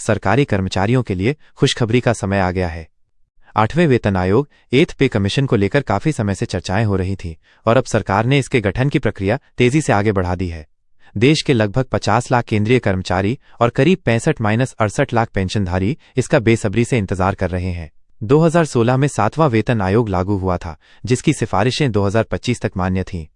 सरकारी कर्मचारियों के लिए खुशखबरी का समय आ गया है। 8वें वेतन आयोग 8th पे कमीशन को लेकर काफी समय से चर्चाएं हो रही थीं और अब सरकार ने इसके गठन की प्रक्रिया तेजी से आगे बढ़ा दी है। देश के लगभग 50 लाख केंद्रीय कर्मचारी और करीब 65-68 लाख पेंशनधारी इसका बेसब्री से इंतजार कर रहे हैं। 2016 में 7वां वेतन आयोग लागू हुआ था, जिसकी सिफारिशें 2025 तक मान्य थीं।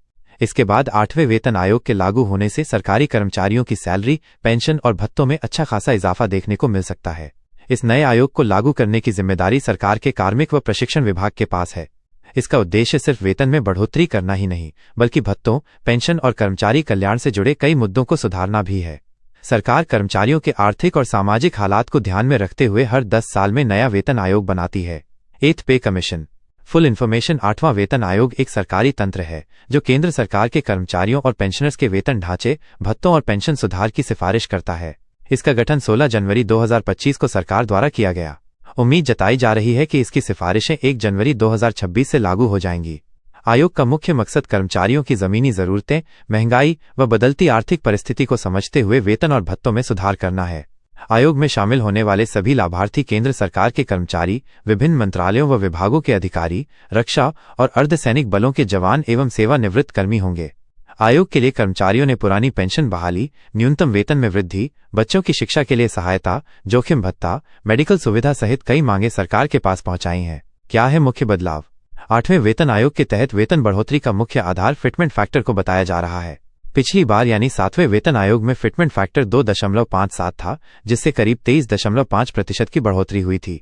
इसके बाद 8वें वेतन आयोग के लागू होने से सरकारी कर्मचारियों की सैलरी, पेंशन और भत्तों में अच्छा खासा इजाफा देखने को मिल सकता है। इस नए आयोग को लागू करने की जिम्मेदारी सरकार के कार्मिक व प्रशिक्षण विभाग के पास है। इसका उद्देश्य सिर्फ वेतन में बढ़ोतरी करना ही नहीं, बल्कि भत्तों, पेंशन और कर्मचारी कल्याण से जुड़े कई मुद्दों को सुधारना भी है। सरकार कर्मचारियों के आर्थिक और सामाजिक हालात को ध्यान में रखते हुए हर 10 साल में नया वेतन आयोग बनाती है। 8th पे कमीशन फुल इन्फॉर्मेशन 8वां वेतन आयोग एक सरकारी तंत्र है जो केंद्र सरकार के कर्मचारियों और पेंशनर्स के वेतन ढांचे, भत्तों और पेंशन सुधार की सिफारिश करता है। इसका गठन 16 जनवरी 2025 को सरकार द्वारा किया गया। उम्मीद जताई जा रही है कि इसकी सिफारिशें 1 जनवरी 2026 से लागू हो जाएंगी। आयोग का मुख्य मकसद कर्मचारियों की जमीनी जरूरतें, महंगाई व बदलती आर्थिक परिस्थिति को समझते हुए वेतन और भत्तों में सुधार करना है। आयोग में शामिल होने वाले सभी लाभार्थी केंद्र सरकार के कर्मचारी, विभिन्न मंत्रालयों व विभागों के अधिकारी, रक्षा और अर्धसैनिक बलों के जवान एवं सेवानिवृत्त कर्मी होंगे। आयोग के लिए कर्मचारियों ने पुरानी पेंशन बहाली, न्यूनतम वेतन में वृद्धि, बच्चों की शिक्षा के लिए सहायता, जोखिम भत्ता, मेडिकल सुविधा सहित कई मांगे सरकार के पास पहुंचाई हैं। क्या है मुख्य बदलाव? 8वें वेतन आयोग के तहत वेतन बढ़ोतरी का मुख्य आधार फिटमेंट फैक्टर को बताया जा रहा है। पिछली बार यानी 7वें वेतन आयोग में फिटमेंट फैक्टर 2.57 था, जिससे करीब 23.5% की बढ़ोतरी हुई थी।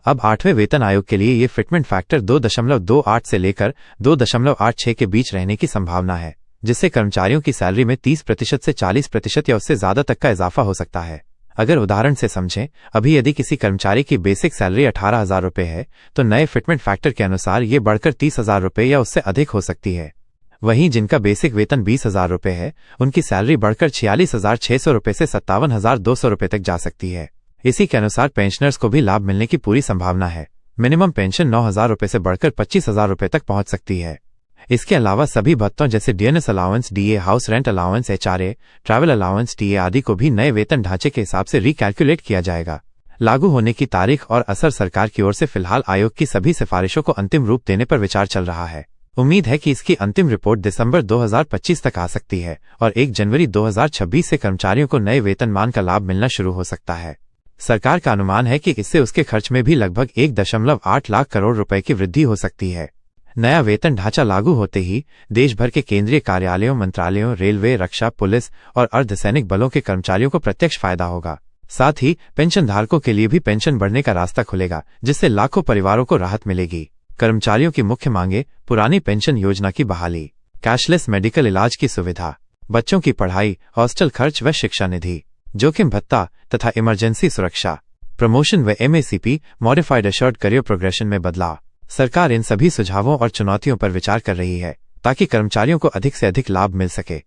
अब 8वें वेतन आयोग के लिए ये फिटमेंट फैक्टर 2.28 से लेकर 2.86 के बीच रहने की संभावना है, जिससे कर्मचारियों की सैलरी में 30% से 40% या उससे ज्यादा तक का इजाफा हो सकता है। अगर उदाहरण से समझें, अभी यदि किसी कर्मचारी की बेसिक सैलरी 18,000 रुपये है, तो नए फिटमेंट फैक्टर के अनुसार ये बढ़कर 30,000 रुपये या उससे अधिक हो सकती है। वहीं जिनका बेसिक वेतन 20,000 रुपये है, उनकी सैलरी बढ़कर 46,600 रुपये से 57,200 रुपये तक जा सकती है। इसी के अनुसार पेंशनर्स को भी लाभ मिलने की पूरी संभावना है। मिनिमम पेंशन 9,000 रुपये से बढ़कर 25,000 रुपये तक पहुंच सकती है। इसके अलावा सभी भत्तों जैसे DNS allowance, DA, house rent allowance, HRA, travel allowance, TA आदि को भी नए वेतन ढांचे के हिसाब से रिकैलकुलेट किया जाएगा। लागू होने की तारीख और असर सरकार की ओर से फिलहाल आयोग की सभी सिफारिशों को अंतिम रूप देने पर विचार चल रहा है। उम्मीद है कि इसकी अंतिम रिपोर्ट दिसंबर 2025 तक आ सकती है और 1 जनवरी 2026 से कर्मचारियों को नए वेतनमान का लाभ मिलना शुरू हो सकता है। सरकार का अनुमान है कि इससे उसके खर्च में भी लगभग 1.8 लाख करोड़ रुपए की वृद्धि हो सकती है। नया वेतन ढांचा लागू होते ही देश भर के केंद्रीय कार्यालयों, मंत्रालयों, रेलवे, रक्षा, पुलिस और अर्धसैनिक बलों के कर्मचारियों को प्रत्यक्ष फायदा होगा। साथ ही पेंशन धारकों के लिए भी पेंशन बढ़ने का रास्ता खुलेगा, जिससे लाखों परिवारों को राहत मिलेगी। कर्मचारियों की मुख्य मांगे: पुरानी पेंशन योजना की बहाली, कैशलेस मेडिकल इलाज की सुविधा, बच्चों की पढ़ाई, हॉस्टल खर्च व शिक्षा निधि, जोखिम भत्ता तथा इमरजेंसी सुरक्षा, प्रमोशन व MACP modified assured career progression में बदलाव। सरकार इन सभी सुझावों और चुनौतियों पर विचार कर रही है ताकि कर्मचारियों को अधिक से अधिक लाभ मिल सके।